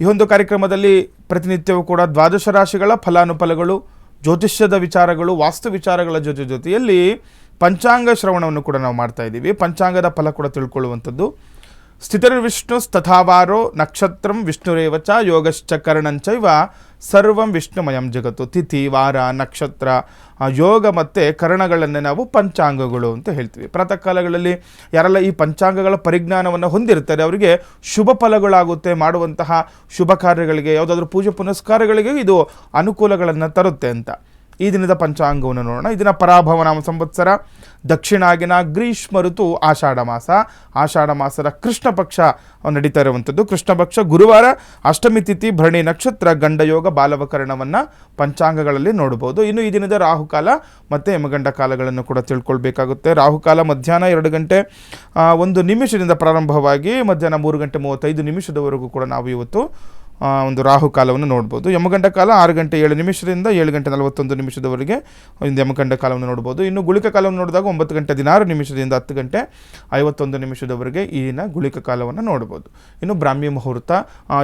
ಈ ಒಂದು ಕಾರ್ಯಕ್ರಮದಲ್ಲಿ ಪ್ರತಿನಿತ್ಯವೂ ಕೂಡ ದ್ವಾದಶ ರಾಶಿಗಳ ಫಲಾನುಫಲಗಳು, ಜ್ಯೋತಿಷ್ಯದ ವಿಚಾರಗಳು, ವಾಸ್ತು ವಿಚಾರಗಳ ಜೊತೆಯಲ್ಲಿ ಪಂಚಾಂಗ ಶ್ರವಣವನ್ನು ಕೂಡ ನಾವು ಮಾಡ್ತಾ ಇದ್ದೀವಿ. ಪಂಚಾಂಗದ ಫಲ ಕೂಡ ತಿಳ್ಕೊಳ್ಳುವಂಥದ್ದು. ಸ್ಥಿತಿರ್ವಿಷ್ಣು ತಥಾವಾರೋ ನಕ್ಷತ್ರಂ ವಿಷ್ಣುರೇವಚ ಯೋಗಶ್ಚ ಕರ್ಣಂಚೈವ ಸರ್ವಂ ವಿಷ್ಣುಮಯಂ ಜಗತ್ತು. ತಿಥಿ, ವಾರ, ನಕ್ಷತ್ರ, ಯೋಗ ಮತ್ತು ಕರ್ಣಗಳನ್ನೇ ನಾವು ಪಂಚಾಂಗಗಳು ಅಂತ ಹೇಳ್ತೀವಿ. ಪ್ರಾತಃ ಕಾಲಗಳಲ್ಲಿ ಯಾರೆಲ್ಲ ಈ ಪಂಚಾಂಗಗಳ ಪರಿಜ್ಞಾನವನ್ನು ಹೊಂದಿರ್ತಾರೆ ಅವರಿಗೆ ಶುಭ ಫಲಗಳಾಗುತ್ತೆ. ಮಾಡುವಂತಹ ಶುಭ ಕಾರ್ಯಗಳಿಗೆ, ಯಾವುದಾದ್ರೂ ಪೂಜೆ ಪುನಸ್ಕಾರಗಳಿಗೆ ಇದು ಅನುಕೂಲಗಳನ್ನು ತರುತ್ತೆ ಅಂತ. ಈ ದಿನದ ಪಂಚಾಂಗವನ್ನು ನೋಡೋಣ. ಈ ದಿನ ಪರಾಭವ ನಾಮ ಸಂವತ್ಸರ, ದಕ್ಷಿಣಾಗಿನ ಗ್ರೀಷ್ಮ ಋತು, ಆಷಾಢ ಮಾಸ. ಆಷಾಢ ಮಾಸದ ಕೃಷ್ಣ ಪಕ್ಷ ನಡೀತಾ ಇರುವಂಥದ್ದು. ಕೃಷ್ಣ ಪಕ್ಷ ಗುರುವಾರ, ಅಷ್ಟಮಿ ತಿಥಿ, ಭರಣಿ ನಕ್ಷತ್ರ, ಗಂಡಯೋಗ, ಬಾಲವಕರಣವನ್ನು ಪಂಚಾಂಗಗಳಲ್ಲಿ ನೋಡ್ಬೋದು. ಇನ್ನು ಈ ದಿನದ ರಾಹುಕಾಲ ಮತ್ತು ಯಮಗಂಡ ಕಾಲಗಳನ್ನು ಕೂಡ ತಿಳ್ಕೊಳ್ಬೇಕಾಗುತ್ತೆ. ರಾಹುಕಾಲ ಮಧ್ಯಾಹ್ನ 2 ಗಂಟೆ 1 ನಿಮಿಷದಿಂದ ಪ್ರಾರಂಭವಾಗಿ ಮಧ್ಯಾಹ್ನ 3 ಗಂಟೆ 35 ನಿಮಿಷದವರೆಗೂ ಕೂಡ ನಾವು ಇವತ್ತು ಒಂದು ರಾಹುಕಾಲವನ್ನು ನೋಡ್ಬೋದು. ಯಮಗಂಡ ಕಾಲ 6 ಗಂಟೆ 7 ನಿಮಿಷದಿಂದ 7 ಗಂಟೆ 41 ನಿಮಿಷದವರೆಗೆ ಒಂದು ಯಮಗಂಡ ಕಾಲವನ್ನು ನೋಡ್ಬೋದು. ಇನ್ನು ಗುಳಿಕ ಕಾಲವನ್ನು ನೋಡಿದಾಗ 9 ಗಂಟೆ 16 ನಿಮಿಷದಿಂದ 10 ಗಂಟೆ 51 ನಿಮಿಷದವರೆಗೆ ಈ ದಿನ ಗುಳಿಕ ಕಾಲವನ್ನು ನೋಡ್ಬೋದು. ಇನ್ನು ಬ್ರಾಹ್ಮಿ ಮುಹೂರ್ತ,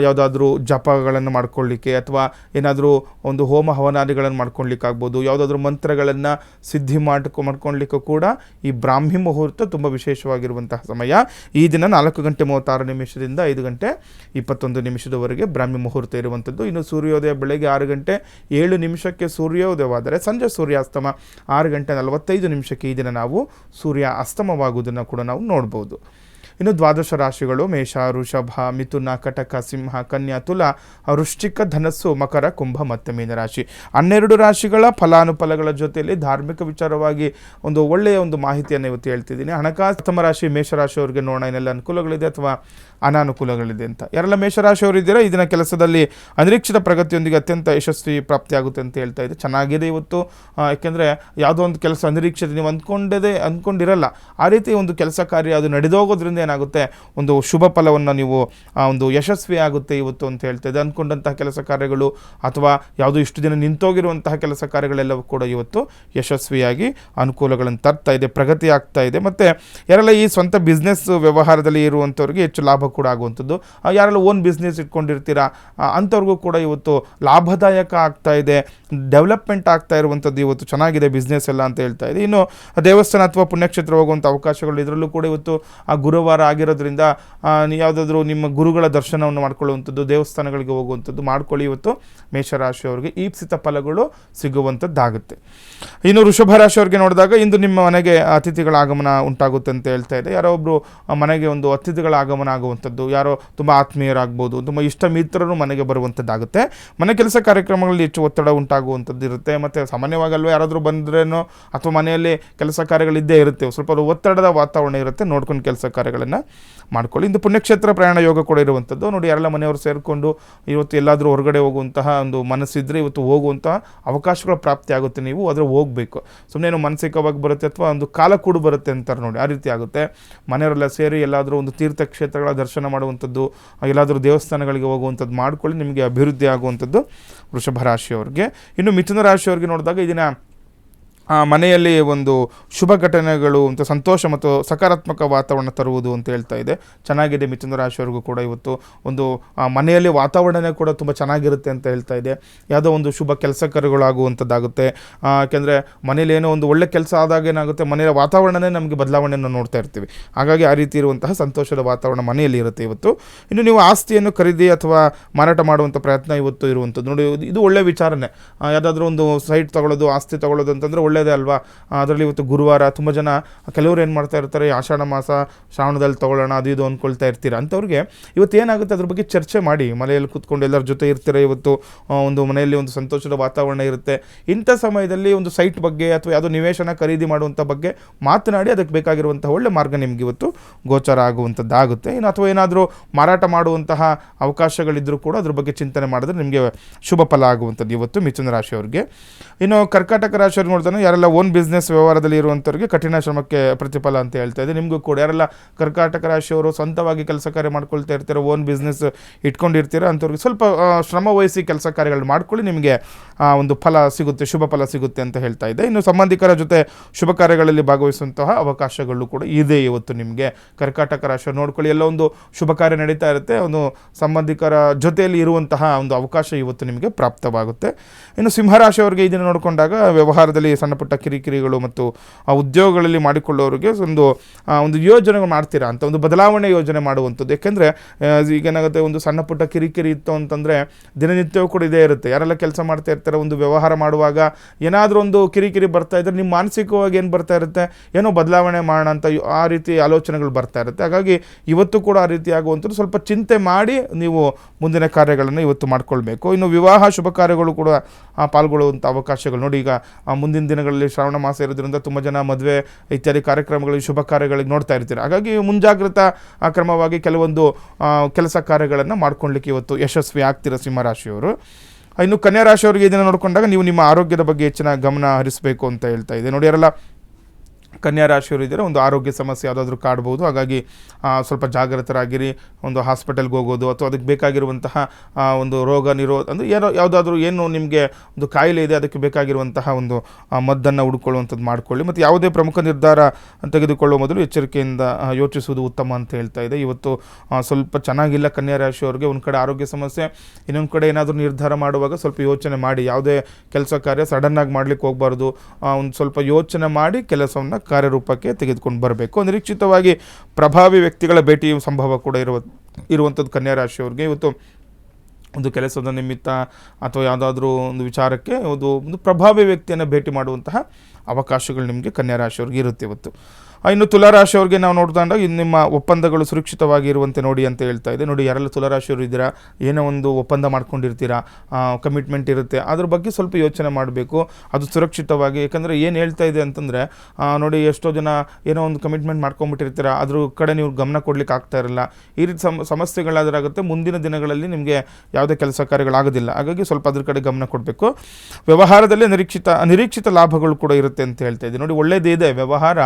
ಯಾವುದಾದ್ರೂ ಜಪಗಳನ್ನು ಮಾಡ್ಕೊಳ್ಳಿಕ್ಕೆ ಅಥವಾ ಏನಾದರೂ ಒಂದು ಹೋಮ ಹವನಾದಿಗಳನ್ನು ಮಾಡ್ಕೊಳ್ಲಿಕ್ಕಾಗ್ಬೋದು, ಯಾವುದಾದ್ರೂ ಮಂತ್ರಗಳನ್ನು ಸಿದ್ಧಿ ಮಾಡ್ಕೊಳ್ಲಿಕ್ಕೂ ಕೂಡ ಈ ಬ್ರಾಹ್ಮಿ ಮುಹೂರ್ತ ತುಂಬ ವಿಶೇಷವಾಗಿರುವಂತಹ ಸಮಯ. ಈ ದಿನ 4 ಗಂಟೆ 36 ನಿಮಿಷದಿಂದ 5 ಗಂಟೆ 21 ನಿಮಿಷದವರೆಗೆ ಬ್ರಾಹ್ಮಿ ಮುಹೂರ್ತ ಇರುವಂಥದ್ದು. ಇನ್ನು ಸೂರ್ಯೋದಯ ಬೆಳಗ್ಗೆ 6 ಗಂಟೆ 7 ನಿಮಿಷಕ್ಕೆ ಸೂರ್ಯೋದಯವಾದರೆ ಸಂಜೆ ಸೂರ್ಯಾಸ್ತಮ 6 ಗಂಟೆ 45 ನಿಮಿಷಕ್ಕೆ ಈ ದಿನ ನಾವು ಸೂರ್ಯ ಅಸ್ತಮವಾಗುವುದನ್ನು ಕೂಡ ನಾವು ನೋಡ್ಬೋದು. ಇನ್ನು ದ್ವಾದಶ ರಾಶಿಗಳು ಮೇಷ, ವೃಷಭ, ಮಿಥುನ, ಕಟಕ, ಸಿಂಹ, ಕನ್ಯಾ, ತುಲ, ವೃಶ್ಚಿಕ, ಧನಸ್ಸು, ಮಕರ, ಕುಂಭ ಮತ್ತು ಮೀನರಾಶಿ. 12 ರಾಶಿಗಳ ಫಲಾನುಫಲಗಳ ಜೊತೆಯಲ್ಲಿ ಧಾರ್ಮಿಕ ವಿಚಾರವಾಗಿ ಒಂದು ಒಳ್ಳೆಯ ಒಂದು ಮಾಹಿತಿಯನ್ನು ಇವತ್ತು ಹೇಳ್ತಿದ್ದೀನಿ. ಹಣಕಾಸು ಪ್ರಥಮ ರಾಶಿ ಮೇಷರಾಶಿಯವರಿಗೆ ನೋಡೋಣ ಏನೆಲ್ಲ ಅನುಕೂಲಗಳಿದೆ ಅಥವಾ ಅನಾನುಕೂಲಗಳಿದೆ ಅಂತ. ಯಾರೆಲ್ಲ ಮೇಷರಾಶಿಯವರು ಇದ್ದೀರಾ, ಇದನ್ನ ಕೆಲಸದಲ್ಲಿ ಅನಿರೀಕ್ಷಿತ ಪ್ರಗತಿಯೊಂದಿಗೆ ಅತ್ಯಂತ ಯಶಸ್ವಿ ಪ್ರಾಪ್ತಿಯಾಗುತ್ತೆ ಅಂತ ಹೇಳ್ತಾ ಇದೆ. ಚೆನ್ನಾಗಿದೆ ಇವತ್ತು. ಯಾಕೆಂದರೆ ಯಾವುದೋ ಒಂದು ಕೆಲಸ ಅನಿರೀಕ್ಷಿತ ನೀವು ಅಂದ್ಕೊಂಡಿರಲ್ಲ, ಆ ರೀತಿ ಒಂದು ಕೆಲಸ ಕಾರ್ಯ ಅದು ನಡೆದೋಗೋದ್ರಿಂದ ಏನಾಗುತ್ತೆ, ಒಂದು ಶುಭ ಫಲವನ್ನು ನೀವು ಒಂದು ಯಶಸ್ವಿ ಆಗುತ್ತೆ ಇವತ್ತು ಅಂತ ಹೇಳ್ತಾ ಇದೆ. ಅಂದ್ಕೊಂಡಂತಹ ಕೆಲಸ ಕಾರ್ಯಗಳು ಅಥವಾ ಯಾವುದೋ ಇಷ್ಟು ದಿನ ನಿಂತೋಗಿರುವಂತಹ ಕೆಲಸ ಕಾರ್ಯಗಳೆಲ್ಲವೂ ಕೂಡ ಇವತ್ತು ಯಶಸ್ವಿಯಾಗಿ ಅನುಕೂಲಗಳನ್ನು ತರ್ತಾ ಇದೆ, ಪ್ರಗತಿ ಆಗ್ತಾ ಇದೆ. ಮತ್ತು ಯಾರೆಲ್ಲ ಈ ಸ್ವಂತ ಬಿಸ್ನೆಸ್ ವ್ಯವಹಾರದಲ್ಲಿ ಇರುವಂಥವ್ರಿಗೆ ಹೆಚ್ಚು ಲಾಭ ಕೂಡ ಆಗುವಂಥದ್ದು. ಯಾರೆಲ್ಲ ಓನ್ ಬಿಸ್ನೆಸ್ ಇಟ್ಕೊಂಡಿರ್ತೀರಾ ಅಂಥವ್ರಿಗೂ ಕೂಡ ಇವತ್ತು ಲಾಭದಾಯಕ ಆಗ್ತಾ ಇದೆ, ಡೆವಲಪ್ಮೆಂಟ್ ಆಗ್ತಾ ಇರುವಂಥದ್ದು ಇವತ್ತು ಚೆನ್ನಾಗಿದೆ ಬಿಸ್ನೆಸ್ ಎಲ್ಲ ಅಂತ ಹೇಳ್ತಾ ಇದೆ. ಇನ್ನು ದೇವಸ್ಥಾನ ಅಥವಾ ಪುಣ್ಯಕ್ಷೇತ್ರ ಹೋಗುವಂಥ ಅವಕಾಶಗಳು ಇದರಲ್ಲೂ ಕೂಡ ಇವತ್ತು ಆ ಗುರುವಾರ ಆಗಿರೋದ್ರಿಂದ ಯಾವುದಾದ್ರೂ ನಿಮ್ಮ ಗುರುಗಳ ದರ್ಶನವನ್ನು ಮಾಡ್ಕೊಳ್ಳುವಂಥದ್ದು, ದೇವಸ್ಥಾನಗಳಿಗೆ ಹೋಗುವಂಥದ್ದು ಮಾಡ್ಕೊಳ್ಳಿ. ಇವತ್ತು ಮೇಷರಾಶಿಯವರಿಗೆ ಈಪ್ಸಿತ ಫಲಗಳು ಸಿಗುವಂಥದ್ದಾಗುತ್ತೆ. ಇನ್ನು ವೃಷಭ ರಾಶಿಯವರಿಗೆ ನೋಡಿದಾಗ ಇಂದು ನಿಮ್ಮ ಮನೆಗೆ ಅತಿಥಿಗಳ ಆಗಮನ ಉಂಟಾಗುತ್ತೆ ಅಂತ ಹೇಳ್ತಾ ಇದೆ. ಯಾರೋ ಒಬ್ಬರು ಮನೆಗೆ ಒಂದು ಅತಿಥಿಗಳ ಆಗಮನ ಆಗುವಂಥದ್ದು, ಯಾರೋ ತುಂಬ ಆತ್ಮೀಯರಾಗ್ಬೋದು, ತುಂಬ ಇಷ್ಟ ಮಿತ್ರರು ಮನೆಗೆ ಬರುವಂಥದ್ದಾಗುತ್ತೆ. ಮನೆ ಕೆಲಸ ಕಾರ್ಯಕ್ರಮಗಳಲ್ಲಿ ಹೆಚ್ಚು ಒತ್ತಡ ಉಂಟಾಗುವಂಥದ್ದು ಇರುತ್ತೆ. ಮತ್ತು ಸಾಮಾನ್ಯವಾಗಲ್ವ ಯಾರಾದರೂ ಬಂದ್ರೇನೋ ಅಥವಾ ಮನೆಯಲ್ಲಿ ಕೆಲಸ ಕಾರ್ಯಗಳಿದ್ದೇ ಇರುತ್ತೆ, ಸ್ವಲ್ಪ ಒತ್ತಡದ ವಾತಾವರಣ ಇರುತ್ತೆ, ನೋಡ್ಕೊಂಡು ಕೆಲಸ ಕಾರ್ಯಗಳನ್ನು ಮಾಡ್ಕೊಳ್ಳಿ. ಇಂದು ಪುಣ್ಯಕ್ಷೇತ್ರ ಪ್ರಯಾಣ ಯೋಗ ಕೂಡ ಇರುವಂಥದ್ದು. ನೋಡಿ, ಯಾರೆಲ್ಲ ಮನೆಯವರು ಸೇರಿಕೊಂಡು ಇವತ್ತು ಎಲ್ಲಾದರೂ ಹೊರಗಡೆ ಹೋಗುವಂತಹ ಒಂದು ಮನಸ್ಸಿದ್ರೆ ಇವತ್ತು ಹೋಗುವಂತಹ ಅವಕಾಶಗಳ ಪ್ರಾಪ್ತಿ ಆಗುತ್ತೆ. ನೀವು ಅದರ ಹೋಗಬೇಕು, ಸುಮ್ಮನೆ ಮಾನಸಿಕವಾಗಿ ಬರುತ್ತೆ ಅಥವಾ ಒಂದು ಕಾಲ ಕೂಡ ಬರುತ್ತೆ ಅಂತಾರೆ ನೋಡಿ, ಆ ರೀತಿ ಆಗುತ್ತೆ. ಮನೆಯವರೆಲ್ಲ ಸೇರಿ ಎಲ್ಲಾದರೂ ಒಂದು ತೀರ್ಥಕ್ಷೇತ್ರಗಳ ದರ್ಶನ ಮಾಡುವಂಥದ್ದು, ಎಲ್ಲಾದರೂ ದೇವಸ್ಥಾನಗಳಿಗೆ ಹೋಗುವಂಥದ್ದು ಮಾಡ್ಕೊಳ್ಳಿ, ನಿಮಗೆ ಅಭಿವೃದ್ಧಿ ಆಗುವಂಥದ್ದು ವೃಷಭ ರಾಶಿಯವರಿಗೆ. ಇನ್ನು ಮಿಥುನ ರಾಶಿಯವರಿಗೆ ನೋಡಿದಾಗ ಇದನ್ನ ಮನೆಯಲ್ಲಿ ಒಂದು ಶುಭ ಘಟನೆಗಳು ಅಂತ ಸಂತೋಷ ಮತ್ತು ಸಕಾರಾತ್ಮಕ ವಾತಾವರಣ ತರುವುದು ಅಂತ ಹೇಳ್ತಾ ಇದೆ. ಚೆನ್ನಾಗಿದೆ ಮಿಥುನ ರಾಶಿಯವರೆಗೂ ಕೂಡ ಇವತ್ತು ಒಂದು ಮನೆಯಲ್ಲಿ ವಾತಾವರಣನೇ ಕೂಡ ತುಂಬ ಚೆನ್ನಾಗಿರುತ್ತೆ ಅಂತ ಹೇಳ್ತಾ ಇದೆ. ಯಾವುದೋ ಒಂದು ಶುಭ ಕೆಲಸ ಕಾರ್ಯಗಳಾಗುವಂಥದ್ದಾಗುತ್ತೆ. ಯಾಕೆಂದರೆ ಮನೇಲಿ ಏನೋ ಒಂದು ಒಳ್ಳೆ ಕೆಲಸ ಆದಾಗ ಏನಾಗುತ್ತೆ, ಮನೆಯ ವಾತಾವರಣನೇ ನಮಗೆ ಬದಲಾವಣೆಯನ್ನು ನೋಡ್ತಾ ಇರ್ತೀವಿ. ಹಾಗಾಗಿ ಆ ರೀತಿ ಇರುವಂತಹ ಸಂತೋಷದ ವಾತಾವರಣ ಮನೆಯಲ್ಲಿ ಇರುತ್ತೆ ಇವತ್ತು. ಇನ್ನು ನೀವು ಆಸ್ತಿಯನ್ನು ಖರೀದಿ ಅಥವಾ ಮಾರಾಟ ಮಾಡುವಂಥ ಪ್ರಯತ್ನ ಇವತ್ತು ಇರುವಂಥದ್ದು. ನೋಡಿ, ಇದು ಒಳ್ಳೆ ವಿಚಾರನೇ. ಯಾವುದಾದ್ರೂ ಒಂದು ಸೈಟ್ ತೊಗೊಳ್ಳೋದು, ಆಸ್ತಿ ತೊಗೊಳ್ಳೋದು ಅಂತಂದರೆ ಒಳ್ಳೆಯದೇ ಅಲ್ವಾ. ಅದರಲ್ಲಿ ಇವತ್ತು ಗುರುವಾರ ತುಂಬ ಜನ ಕೆಲವರು ಏನು ಮಾಡ್ತಾ ಇರ್ತಾರೆ, ಆಷಾಢ ಮಾಸ ಶ್ರಾವಣದಲ್ಲಿ ತೊಗೊಳ್ಳೋಣ ಅದು ಇದು ಅಂದ್ಕೊಳ್ತಾ ಇರ್ತೀರ. ಅಂಥವ್ರಿಗೆ ಇವತ್ತು ಏನಾಗುತ್ತೆ ಅದ್ರ ಬಗ್ಗೆ ಚರ್ಚೆ ಮಾಡಿ, ಮನೆಯಲ್ಲಿ ಕೂತ್ಕೊಂಡು ಎಲ್ಲರ ಜೊತೆ ಇರ್ತೀರ. ಇವತ್ತು ಒಂದು ಮನೆಯಲ್ಲಿ ಒಂದು ಸಂತೋಷದ ವಾತಾವರಣ ಇರುತ್ತೆ. ಇಂಥ ಸಮಯದಲ್ಲಿ ಒಂದು ಸೈಟ್ ಬಗ್ಗೆ ಅಥವಾ ಯಾವುದೋ ನಿವೇಶನ ಖರೀದಿ ಮಾಡುವಂಥ ಬಗ್ಗೆ ಮಾತನಾಡಿ ಅದಕ್ಕೆ ಬೇಕಾಗಿರುವಂಥ ಒಳ್ಳೆ ಮಾರ್ಗ ನಿಮ್ಗೆ ಇವತ್ತು ಗೋಚರ ಆಗುವಂಥದ್ದಾಗುತ್ತೆ. ಇನ್ನು ಅಥವಾ ಏನಾದರೂ ಮಾರಾಟ ಮಾಡುವಂತಹ ಅವಕಾಶಗಳಿದ್ದರೂ ಕೂಡ ಅದ್ರ ಬಗ್ಗೆ ಚಿಂತನೆ ಮಾಡಿದ್ರೆ ನಿಮಗೆ ಶುಭ ಫಲ ಆಗುವಂಥದ್ದು ಇವತ್ತು ಮಿಥುನ ರಾಶಿಯವರಿಗೆ. ಇನ್ನು ಕರ್ಕಾಟಕ ರಾಶಿಯವ್ರಿಗೆ ನೋಡ್ತಾನೆ ಯಾರೆಲ್ಲ ಓನ್ ಬಿಸ್ನೆಸ್ ವ್ಯವಹಾರದಲ್ಲಿ ಇರುವಂಥವ್ರಿಗೆ ಕಠಿಣ ಶ್ರಮಕ್ಕೆ ಪ್ರತಿಫಲ ಅಂತ ಹೇಳ್ತಾ ಇದೆ. ನಿಮಗೂ ಕೂಡ ಯಾರೆಲ್ಲ ಕರ್ಕಾಟಕ ರಾಶಿಯವರು ಸ್ವಂತವಾಗಿ ಕೆಲಸ ಕಾರ್ಯ ಮಾಡ್ಕೊಳ್ತಾ ಇರ್ತೀರ, ಓನ್ ಬಿಸ್ನೆಸ್ ಇಟ್ಕೊಂಡಿರ್ತೀರ ಅಂಥವ್ರಿಗೆ ಸ್ವಲ್ಪ ಶ್ರಮ ವಹಿಸಿ ಕೆಲಸ ಕಾರ್ಯಗಳು ಮಾಡ್ಕೊಳ್ಳಿ, ನಿಮಗೆ ಒಂದು ಫಲ ಸಿಗುತ್ತೆ, ಶುಭ ಫಲ ಸಿಗುತ್ತೆ ಅಂತ ಹೇಳ್ತಾ ಇದೆ. ಇನ್ನು ಸಂಬಂಧಿಕರ ಜೊತೆ ಶುಭ ಕಾರ್ಯಗಳಲ್ಲಿ ಭಾಗವಹಿಸುವಂತಹ ಅವಕಾಶಗಳು ಕೂಡ ಇದೆ ಇವತ್ತು ನಿಮಗೆ. ಕರ್ಕಾಟಕ ರಾಶಿಯವರು ನೋಡ್ಕೊಳ್ಳಿ, ಎಲ್ಲ ಒಂದು ಶುಭ ಕಾರ್ಯ ನಡೀತಾ ಇರುತ್ತೆ, ಒಂದು ಸಂಬಂಧಿಕರ ಜೊತೆಯಲ್ಲಿ ಇರುವಂತಹ ಒಂದು ಅವಕಾಶ ಇವತ್ತು ನಿಮಗೆ ಪ್ರಾಪ್ತವಾಗುತ್ತೆ. ಇನ್ನು ಸಿಂಹರಾಶಿಯವರಿಗೆ ಇದನ್ನು ನೋಡಿಕೊಂಡಾಗ ವ್ಯವಹಾರದಲ್ಲಿ ಸಣ್ಣ ಪುಟ್ಟ ಕಿರಿಕಿರಿಗಳು ಮತ್ತು ಉದ್ಯೋಗಗಳಲ್ಲಿ ಮಾಡಿಕೊಳ್ಳೋರಿಗೆ ಒಂದು ಯೋಜನೆಗಳು ಮಾಡ್ತೀರಾ ಅಂತ, ಒಂದು ಬದಲಾವಣೆ ಯೋಜನೆ ಮಾಡುವಂಥದ್ದು. ಯಾಕೆಂದರೆ ಈಗೇನಾಗುತ್ತೆ, ಒಂದು ಸಣ್ಣ ಪುಟ್ಟ ಕಿರಿಕಿರಿ ಇತ್ತು ಅಂತಂದರೆ ದಿನನಿತ್ಯವೂ ಕೂಡ ಇದೇ ಇರುತ್ತೆ. ಯಾರೆಲ್ಲ ಕೆಲಸ ಮಾಡ್ತಾ ಇರ್ತಾರೆ, ಒಂದು ವ್ಯವಹಾರ ಮಾಡುವಾಗ ಏನಾದರೂ ಒಂದು ಕಿರಿಕಿರಿ ಬರ್ತಾ ಇದ್ದರೆ ನಿಮ್ಮ ಮಾನಸಿಕವಾಗಿ ಏನು ಬರ್ತಾ ಇರುತ್ತೆ, ಏನೋ ಬದಲಾವಣೆ ಮಾಡೋಣ ಅಂತ ಆ ರೀತಿ ಆಲೋಚನೆಗಳು ಬರ್ತಾ ಇರುತ್ತೆ. ಹಾಗಾಗಿ ಇವತ್ತು ಕೂಡ ಆ ರೀತಿ ಆಗುವಂಥದ್ದು ಸ್ವಲ್ಪ ಚಿಂತೆ ಮಾಡಿ ನೀವು ಮುಂದಿನ ಕಾರ್ಯಗಳನ್ನು ಇವತ್ತು ಮಾಡ್ಕೊಳ್ಬೇಕು. ಇನ್ನು ವಿವಾಹ ಶುಭ ಕಾರ್ಯಗಳು ಕೂಡ ಪಾಲ್ಗೊಳ್ಳುವಂಥ ಅವಕಾಶಗಳು ನೋಡಿ. ಈಗ ಮುಂದಿನ ದಿನಗಳಲ್ಲಿ ಶ್ರಾವಣ ಮಾಸ ಇರೋದ್ರಿಂದ ತುಂಬ ಜನ ಮದುವೆ ಇತ್ಯಾದಿ ಕಾರ್ಯಕ್ರಮಗಳಿಗೆ ಶುಭ ಕಾರ್ಯಗಳಿಗೆ ನೋಡ್ತಾ ಇರ್ತೀರ. ಹಾಗಾಗಿ ಮುಂಜಾಗ್ರತಾ ಕ್ರಮವಾಗಿ ಕೆಲವೊಂದು ಕೆಲಸ ಕಾರ್ಯಗಳನ್ನು ಮಾಡ್ಕೊಳ್ಲಿಕ್ಕೆ ಇವತ್ತು ಯಶಸ್ವಿ ಆಗ್ತೀರ ಸಿಂಹರಾಶಿಯವರು. ಇನ್ನು ಕನ್ಯಾ ರಾಶಿಯವರಿಗೆ ಇದನ್ನು ನೋಡಿಕೊಂಡಾಗ ನೀವು ನಿಮ್ಮ ಆರೋಗ್ಯದ ಬಗ್ಗೆ ಹೆಚ್ಚಿನ ಗಮನ ಹರಿಸಬೇಕು ಅಂತ ಹೇಳ್ತಾ ಇದೆ. ನೋಡಿ, ಯಾರೆಲ್ಲ ಕನ್ಯಾ ರಾಶಿಯವರು ಇದ್ದರೆ ಒಂದು ಆರೋಗ್ಯ ಸಮಸ್ಯೆ ಯಾವುದಾದ್ರೂ ಕಾಡ್ಬೋದು. ಹಾಗಾಗಿ ಸ್ವಲ್ಪ ಜಾಗೃತರಾಗಿರಿ. ಒಂದು ಹಾಸ್ಪಿಟಲ್ಗೆ ಹೋಗೋದು ಅಥವಾ ಅದಕ್ಕೆ ಬೇಕಾಗಿರುವಂತಹ ಒಂದು ರೋಗ ಅಂದರೆ ಯಾವುದಾದ್ರೂ ಏನು ನಿಮಗೆ ಒಂದು ಕಾಯಿಲೆ ಇದೆ ಅದಕ್ಕೆ ಬೇಕಾಗಿರುವಂತಹ ಒಂದು ಮದ್ದನ್ನು ಹುಡ್ಕೊಳ್ಳುವಂಥದ್ದು ಮಾಡ್ಕೊಳ್ಳಿ. ಮತ್ತು ಯಾವುದೇ ಪ್ರಮುಖ ನಿರ್ಧಾರ ತೆಗೆದುಕೊಳ್ಳುವ ಮೊದಲು ಎಚ್ಚರಿಕೆಯಿಂದ ಯೋಚಿಸುವುದು ಉತ್ತಮ ಅಂತ ಹೇಳ್ತಾ ಇದೆ. ಇವತ್ತು ಸ್ವಲ್ಪ ಚೆನ್ನಾಗಿಲ್ಲ ಕನ್ಯಾ ರಾಶಿಯವರಿಗೆ. ಒಂದು ಕಡೆ ಆರೋಗ್ಯ ಸಮಸ್ಯೆ, ಇನ್ನೊಂದು ಕಡೆ ಏನಾದರೂ ನಿರ್ಧಾರ ಮಾಡುವಾಗ ಸ್ವಲ್ಪ ಯೋಚನೆ ಮಾಡಿ. ಯಾವುದೇ ಕೆಲಸ ಕಾರ್ಯ ಸಡನ್ನಾಗಿ ಮಾಡಲಿಕ್ಕೆ ಹೋಗಬಾರ್ದು. ಒಂದು ಸ್ವಲ್ಪ ಯೋಚನೆ ಮಾಡಿ ಕೆಲಸವನ್ನು ಕಾರ್ಯರೂಪಕ್ಕೆ ತೆಗೆದುಕೊಂಡು ಬರಬೇಕು. ನಿರೀಕ್ಷಿತವಾಗಿ ಪ್ರಭಾವಿ ವ್ಯಕ್ತಿಗಳ ಭೇಟಿಯ ಸಂಭವ ಕೂಡ ಇರುವಂಥದ್ದು ಕನ್ಯಾ ರಾಶಿಯವರಿಗೆ. ಇವತ್ತು ಒಂದು ಕೆಲಸದ ನಿಮಿತ್ತ ಅಥವಾ ಯಾವುದಾದ್ರೂ ಒಂದು ವಿಚಾರಕ್ಕೆ ಒಂದು ಪ್ರಭಾವಿ ವ್ಯಕ್ತಿಯನ್ನು ಭೇಟಿ ಮಾಡುವಂತಹ ಅವಕಾಶಗಳು ನಿಮಗೆ ಕನ್ಯಾ ರಾಶಿಯವ್ರಿಗೆ ಇರುತ್ತೆ ಇವತ್ತು. ಇನ್ನು ತುಲಾರಾಶಿಯವ್ರಿಗೆ ನಾವು ನೋಡಿದಾಗ ನಿಮ್ಮ ಒಪ್ಪಂದಗಳು ಸುರಕ್ಷಿತವಾಗಿ ಇರುವಂತೆ ನೋಡಿ ಅಂತ ಹೇಳ್ತಾ ಇದೆ. ನೋಡಿ, ಯಾರೆಲ್ಲ ತುಲಾರಾಶಿಯವರು ಇದ್ದೀರಾ, ಏನೋ ಒಂದು ಒಪ್ಪಂದ ಮಾಡ್ಕೊಂಡಿರ್ತೀರಾ, ಕಮಿಟ್ಮೆಂಟ್ ಇರುತ್ತೆ, ಅದ್ರ ಬಗ್ಗೆ ಸ್ವಲ್ಪ ಯೋಚನೆ ಮಾಡಬೇಕು, ಅದು ಸುರಕ್ಷಿತವಾಗಿ. ಯಾಕಂದರೆ ಏನು ಹೇಳ್ತಾ ಇದೆ ಅಂತಂದರೆ ನೋಡಿ, ಎಷ್ಟೋ ಜನ ಏನೋ ಒಂದು ಕಮಿಟ್ಮೆಂಟ್ ಮಾಡ್ಕೊಂಡ್ಬಿಟ್ಟಿರ್ತೀರಾ, ಅದ್ರ ಕಡೆ ನೀವು ಗಮನ ಕೊಡ್ಲಿಕ್ಕೆ ಆಗ್ತಾ ಇರಲ್ಲ. ಈ ರೀತಿ ಸಮಸ್ಯೆಗಳಾಗುತ್ತೆ. ಮುಂದಿನ ದಿನಗಳಲ್ಲಿ ನಿಮಗೆ ಯಾವುದೇ ಕೆಲಸ ಕಾರ್ಯಗಳಾಗೋದಿಲ್ಲ. ಹಾಗಾಗಿ ಸ್ವಲ್ಪ ಅದ್ರ ಕಡೆ ಗಮನ ಕೊಡಬೇಕು. ವ್ಯವಹಾರದಲ್ಲಿ ನಿರೀಕ್ಷಿತ ಲಾಭಗಳು ಕೂಡ ಇರುತ್ತೆ ಅಂತ ಹೇಳ್ತಾ ಇದೆ. ನೋಡಿ, ಒಳ್ಳೇದೇ ಇದೆ ವ್ಯವಹಾರ.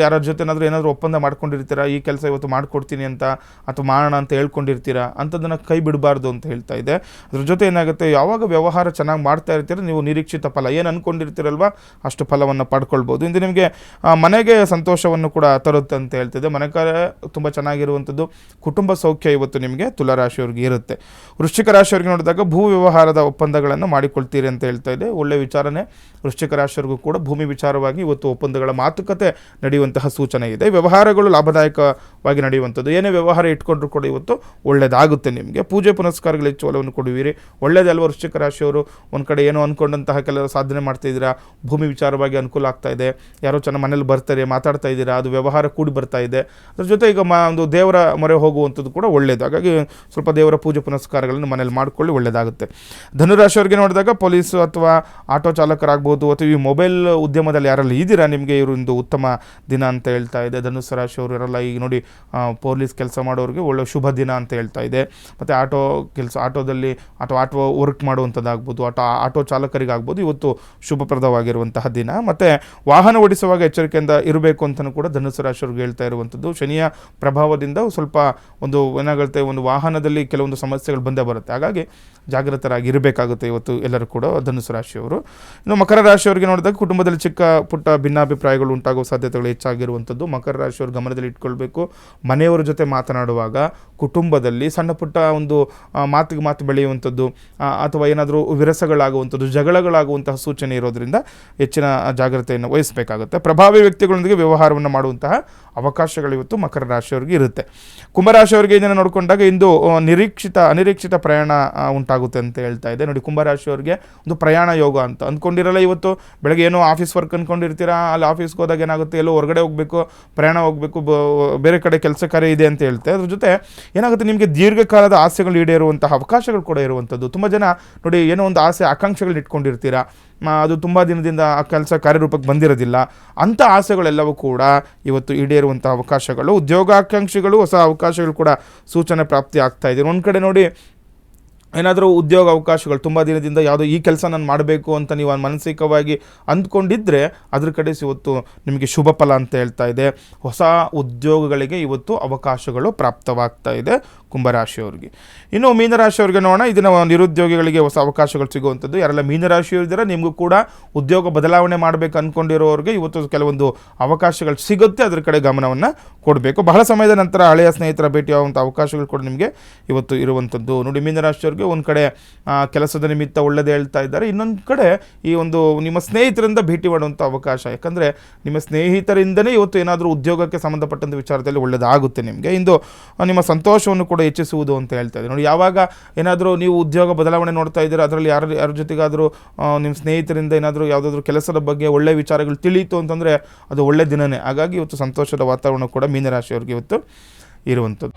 ಯಾರ ಜೊತೆ ಏನಾದರೂ ಒಪ್ಪಂದ ಮಾಡ್ಕೊಂಡಿರ್ತೀರಾ, ಈ ಕೆಲಸ ಇವತ್ತು ಮಾಡ್ಕೊಡ್ತೀನಿ ಅಂತ ಅಥವಾ ಮಾಡೋಣ ಅಂತ ಹೇಳ್ಕೊಂಡಿರ್ತೀರಾ, ಅಂಥದ್ದನ್ನು ಕೈ ಬಿಡಬಾರ್ದು ಅಂತ ಹೇಳ್ತಾ ಇದೆ. ಅದ್ರ ಜೊತೆ ಏನಾಗುತ್ತೆ, ಯಾವಾಗ ವ್ಯವಹಾರ ಚೆನ್ನಾಗಿ ಮಾಡ್ತಾ ಇರ್ತೀರ ನೀವು ನಿರೀಕ್ಷಿತ ಫಲ ಏನು ಅಂದ್ಕೊಂಡಿರ್ತೀರಲ್ವ ಅಷ್ಟು ಫಲವನ್ನು ಪಡ್ಕೊಳ್ಬೋದು. ಇಂದು ನಿಮಗೆ ಮನೆಗೆ ಸಂತೋಷವನ್ನು ಕೂಡ ತರುತ್ತೆ ಅಂತ ಹೇಳ್ತಿದೆ. ಮನೆ ಕಾರ್ಯ ತುಂಬ ಚೆನ್ನಾಗಿರುವಂಥದ್ದು, ಕುಟುಂಬ ಸೌಖ್ಯ ಇವತ್ತು ನಿಮಗೆ ತುಲಾರಾಶಿಯವ್ರಿಗೆ ಇರುತ್ತೆ. ವೃಶ್ಚಿಕ ರಾಶಿಯವರಿಗೆ ನೋಡಿದಾಗ ಭೂ ವ್ಯವಹಾರದ ಒಪ್ಪಂದಗಳನ್ನು ಮಾಡಿಕೊಳ್ತೀರಿ ಅಂತ ಹೇಳ್ತಾ ಇದೆ. ಒಳ್ಳೆಯ ವಿಚಾರನೇ. ವೃಶ್ಚಿಕ ರಾಶಿಯವರಿಗೂ ಕೂಡ ಭೂಮಿ ವಿಚಾರವಾಗಿ ಇವತ್ತು ಒಪ್ಪಂದಗಳ ಮಾತುಕತೆ ನಡೆಯುವಂತಹ ಸೂಚನೆ ಇದೆ. ವ್ಯವಹಾರಗಳು ಲಾಭದಾಯಕವಾಗಿ ನಡೆಯುವಂಥದ್ದು. ಏನೇ ವ್ಯವಹಾರ ಇಟ್ಕೊಂಡ್ರು ಕೂಡ ಇವತ್ತು ಒಳ್ಳೆಯದಾಗುತ್ತೆ ನಿಮಗೆ. ಪೂಜೆ ಪುನಸ್ಕಾರಗಳು ಹೆಚ್ಚು ಒಲವನ್ನು ಕೊಡುವಿರಿ. ಒಳ್ಳೆಯದೇ ಅಲ್ವ ವೃಶ್ಚಿಕ ರಾಶಿಯವರು. ಒಂದು ಕಡೆ ಏನೋ ಅಂದ್ಕೊಂಡಂತಹ ಕೆಲವು ಸಾಧನೆ ಮಾಡ್ತಾ ಇದ್ದೀರಾ, ಭೂಮಿ ವಿಚಾರವಾಗಿ ಅನುಕೂಲ ಆಗ್ತಾ ಇದೆ, ಯಾರೋ ಚೆನ್ನಾಗಿ ಮನೇಲಿ ಬರ್ತಾರೆ, ಮಾತಾಡ್ತಾ ಇದ್ದೀರಾ, ಅದು ವ್ಯವಹಾರ ಕೂಡಿ ಬರ್ತಾ ಇದೆ. ಅದ್ರ ಜೊತೆ ಈಗ ಒಂದು ದೇವರ ಮೊರೆ ಹೋಗುವಂಥದ್ದು ಕೂಡ ಒಳ್ಳೆಯದು. ಹಾಗಾಗಿ ಸ್ವಲ್ಪ ದೇವರ ಪೂಜೆ ಪುನಸ್ಕಾರಗಳನ್ನು ಮನೇಲಿ ಮಾಡ್ಕೊಳ್ಳಿ, ಒಳ್ಳೆಯದಾಗುತ್ತೆ. ಧನುರಾಶಿಯವರಿಗೆ ನೋಡಿದಾಗ ಪೊಲೀಸ್ ಅಥವಾ ಆಟೋ ಚಾಲಕರಾಗ್ಬೋದು ಅಥವಾ ಈ ಮೊಬೈಲ್ ಉದ್ಯಮದಲ್ಲಿ ಯಾರೆಲ್ಲ ಇದ್ದೀರಾ, ನಿಮಗೆ ಇವರೊಂದು ಉತ್ತಮ ದಿನ ಅಂತ ಹೇಳ್ತಾ ಇದೆ. ಧನುಸ್ಸು ರಾಶಿಯವರು ಇರಲ್ಲ. ಈಗ ನೋಡಿ, ಪೊಲೀಸ್ ಕೆಲಸ ಮಾಡೋರಿಗೆ ಒಳ್ಳೆ ಶುಭ ದಿನ ಅಂತ ಹೇಳ್ತಾ ಇದೆ. ಮತ್ತು ಆಟೋದಲ್ಲಿ ಅಥವಾ ಆಟೋ ವರ್ಕ್ ಮಾಡುವಂಥದ್ದಾಗ್ಬೋದು, ಆಟೋ ಚಾಲಕರಿಗಾಗ್ಬೋದು ಇವತ್ತು ಶುಭಪ್ರದವಾಗಿರುವಂತಹ ದಿನ. ಮತ್ತು ವಾಹನ ಓಡಿಸುವಾಗ ಎಚ್ಚರಿಕೆಯಿಂದ ಇರಬೇಕು ಅಂತಲೂ ಕೂಡ ಧನುಸ್ಸು ರಾಶಿಯವ್ರಿಗೆ ಹೇಳ್ತಾ ಇರುವಂಥದ್ದು. ಶನಿಯ ಪ್ರಭಾವದಿಂದ ಸ್ವಲ್ಪ ಏನಾಗುತ್ತೆ, ಒಂದು ವಾಹನದಲ್ಲಿ ಕೆಲವೊಂದು ಸಮಸ್ಯೆಗಳು ಬಂದೇ ಬರುತ್ತೆ. ಹಾಗಾಗಿ ಜಾಗೃತರಾಗಿ ಇರಬೇಕಾಗುತ್ತೆ ಇವತ್ತು ಎಲ್ಲರೂ ಕೂಡ ಧನುಸ್ಸು ರಾಶಿಯವರು. ಇನ್ನು ಮಕರ ರಾಶಿಯವರಿಗೆ ನೋಡಿದಾಗ ಕುಟುಂಬದಲ್ಲಿ ಚಿಕ್ಕ ಪುಟ್ಟ ಭಿನ್ನಾಭಿಪ್ರಾಯಗಳು ಉಂಟಾಗುವ ಸಾಧ್ಯತೆಗಳು ಹೆಚ್ಚಾಗಿರುವಂಥದ್ದು ಮಕರ ರಾಶಿಯವರು ಗಮನದಲ್ಲಿ ಇಟ್ಕೊಳ್ಬೇಕು. ಮನೆಯವರ ಜೊತೆ ಮಾತನಾಡುವಾಗ ಕುಟುಂಬದಲ್ಲಿ ಸಣ್ಣ ಪುಟ್ಟ ಒಂದು ಮಾತು ಬೆಳೆಯುವಂಥದ್ದು ಅಥವಾ ಏನಾದರೂ ವಿರಸಗಳಾಗುವಂಥದ್ದು, ಜಗಳಗಳಾಗುವಂತಹ ಸೂಚನೆ ಇರೋದ್ರಿಂದ ಹೆಚ್ಚಿನ ಜಾಗ್ರತೆಯನ್ನು ವಹಿಸಬೇಕಾಗುತ್ತೆ. ಪ್ರಭಾವಿ ವ್ಯಕ್ತಿಗಳೊಂದಿಗೆ ವ್ಯವಹಾರವನ್ನು ಮಾಡುವಂತಹ ಅವಕಾಶಗಳು ಇವತ್ತು ಮಕರ ರಾಶಿಯವರಿಗೆ ಇರುತ್ತೆ. ಕುಂಭರಾಶಿಯವರಿಗೆ ಇದನ್ನು ನೋಡಿಕೊಂಡಾಗ ಇಂದು ಅನಿರೀಕ್ಷಿತ ಪ್ರಯಾಣ ಉಂಟಾಗುತ್ತೆ ಅಂತ ಹೇಳ್ತಾ ಇದೆ. ನೋಡಿ, ಕುಂಭರಾಶಿಯವರಿಗೆ ಒಂದು ಪ್ರಯಾಣ ಯೋಗ ಅಂತ ಅಂದ್ಕೊಂಡಿರಲ್ಲ. ಇವತ್ತು ಬೆಳಗ್ಗೆ ಏನೋ ಆಫೀಸ್ ವರ್ಕ್ ಅಂದ್ಕೊಂಡಿರ್ತೀರಾ, ಅಲ್ಲಿ ಆಫೀಸ್ಗೆ ಹೋದಾಗ ಏನಾಗುತ್ತೆ, ಎಲ್ಲೋ ಹೊರಗಡೆ ಹೋಗಬೇಕು, ಪ್ರಯಾಣ ಹೋಗಬೇಕು, ಬೇರೆ ಕಡೆ ಕೆಲಸ ಕಾರ್ಯ ಇದೆ ಅಂತ ಹೇಳ್ತಾರೆ. ಅದ್ರ ಜೊತೆ ಏನಾಗುತ್ತೆ, ನಿಮಗೆ ದೀರ್ಘಕಾಲದ ಆಸೆಗಳು ಈಡೇರುವಂತಹ ಅವಕಾಶಗಳು ಕೂಡ ಇರುವಂಥದ್ದು. ತುಂಬ ಜನ ನೋಡಿ, ಏನೋ ಒಂದು ಆಸೆ ಆಕಾಂಕ್ಷೆಗಳನ್ನ ಇಟ್ಕೊಂಡಿರ್ತೀರಾ, ಅದು ತುಂಬ ದಿನದಿಂದ ಆ ಕೆಲಸ ಕಾರ್ಯರೂಪಕ್ಕೆ ಬಂದಿರೋದಿಲ್ಲ. ಅಂಥ ಆಸೆಗಳೆಲ್ಲವೂ ಕೂಡ ಇವತ್ತು ಈಡೇರುವಂಥ ಅವಕಾಶಗಳು. ಉದ್ಯೋಗಾಕಾಂಕ್ಷಿಗಳು ಹೊಸ ಅವಕಾಶಗಳು ಕೂಡ ಸೂಚನೆ ಪ್ರಾಪ್ತಿ ಆಗ್ತಾ ಇದೆ. ಒಂದು ಕಡೆ ನೋಡಿ, ಏನಾದರೂ ಉದ್ಯೋಗ ಅವಕಾಶಗಳು ತುಂಬ ದಿನದಿಂದ ಯಾವುದೋ ಈ ಕೆಲಸ ನಾನು ಮಾಡಬೇಕು ಅಂತ ನೀವು ಮಾನಸಿಕವಾಗಿ ಅಂದ್ಕೊಂಡಿದ್ದರೆ ಅದ್ರ ಕಡೆ ಇವತ್ತು ನಿಮಗೆ ಶುಭ ಫಲ ಅಂತ ಹೇಳ್ತಾ ಇದೆ. ಹೊಸ ಉದ್ಯೋಗಗಳಿಗೆ ಇವತ್ತು ಅವಕಾಶಗಳು ಪ್ರಾಪ್ತವಾಗ್ತಾ ಇದೆ ಕುಂಭರಾಶಿಯವರಿಗೆ. ಇನ್ನು ಮೀನರಾಶಿಯವರಿಗೆ ನೋಡೋಣ. ಇದನ್ನು ನಿರುದ್ಯೋಗಿಗಳಿಗೆ ಹೊಸ ಅವಕಾಶಗಳು ಸಿಗುವಂಥದ್ದು. ಯಾರೆಲ್ಲ ಮೀನರಾಶಿಯವರಿದ್ದಾರೆ, ನಿಮಗೂ ಕೂಡ ಉದ್ಯೋಗ ಬದಲಾವಣೆ ಮಾಡಬೇಕು ಅಂದ್ಕೊಂಡಿರೋರಿಗೆ ಇವತ್ತು ಕೆಲವೊಂದು ಅವಕಾಶಗಳು ಸಿಗುತ್ತೆ, ಅದ್ರ ಕಡೆ ಗಮನವನ್ನು ಕೊಡಬೇಕು. ಬಹಳ ಸಮಯದ ನಂತರ ಹಳೆಯ ಸ್ನೇಹಿತರ ಭೇಟಿಯಾಗುವಂಥ ಅವಕಾಶಗಳು ಕೂಡ ನಿಮಗೆ ಇವತ್ತು ಇರುವಂಥದ್ದು. ನೋಡಿ, ಮೀನರಾಶಿಯವರಿಗೆ ಒಂದು ಕಡೆ ಕೆಲಸದ ನಿಮಿತ್ತ ಒಳ್ಳೆಯದು ಹೇಳ್ತಾ ಇದ್ದಾರೆ, ಇನ್ನೊಂದು ಕಡೆ ಈ ಒಂದು ನಿಮ್ಮ ಸ್ನೇಹಿತರಿಂದ ಭೇಟಿ ಮಾಡುವಂಥ ಅವಕಾಶ. ಯಾಕಂದರೆ ನಿಮ್ಮ ಸ್ನೇಹಿತರಿಂದನೇ ಇವತ್ತು ಏನಾದರೂ ಉದ್ಯೋಗಕ್ಕೆ ಸಂಬಂಧಪಟ್ಟಂಥ ವಿಚಾರದಲ್ಲಿ ಒಳ್ಳೆಯದಾಗುತ್ತೆ ನಿಮಗೆ. ಇಂದು ನಿಮ್ಮ ಸಂತೋಷವನ್ನು ಕೂಡ ಹೆಚ್ಚಿಸುವುದು ಅಂತ ಹೇಳ್ತಾ ಇದ್ದಾರೆ. ನೋಡಿ, ಯಾವಾಗ ಏನಾದರೂ ನೀವು ಉದ್ಯೋಗ ಬದಲಾವಣೆ ನೋಡ್ತಾ ಇದ್ದೀರಾ, ಅದರಲ್ಲಿ ಯಾರ ಜೊತೆಗಾದರೂ ನಿಮ್ಮ ಸ್ನೇಹಿತರಿಂದ ಏನಾದರೂ ಯಾವುದಾದ್ರೂ ಕೆಲಸದ ಬಗ್ಗೆ ಒಳ್ಳೆಯ ವಿಚಾರಗಳು ತಿಳಿಯಿತು ಅಂತಂದರೆ ಅದು ಒಳ್ಳೆಯ ದಿನವೇ. ಹಾಗಾಗಿ ಇವತ್ತು ಸಂತೋಷದ ವಾತಾವರಣ ಕೂಡ ಮೀನರಾಶಿಯವರಿಗೆ ಇವತ್ತು ಇರುವಂಥದ್ದು.